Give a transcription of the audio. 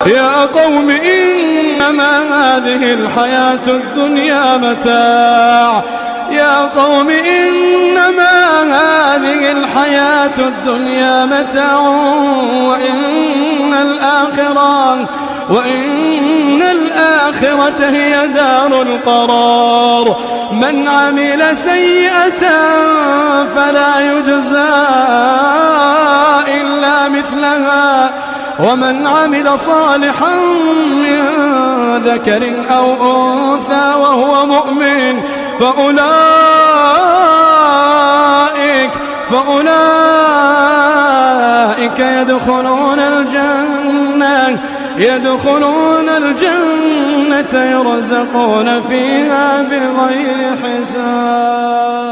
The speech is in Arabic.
يا قوم إنما هذه الحياة الدنيا متاع. يا قوم إنما هذه الحياة الدنيا متاع وإن الآخرة هي دار القرار. من عمل سيئة فلا يجزى إلا مثلها ومن عمل صالحا من ذكر أو أنثى وهو مؤمن فأولئك يدخلون الجنة يرزقون فيها بغير حساب.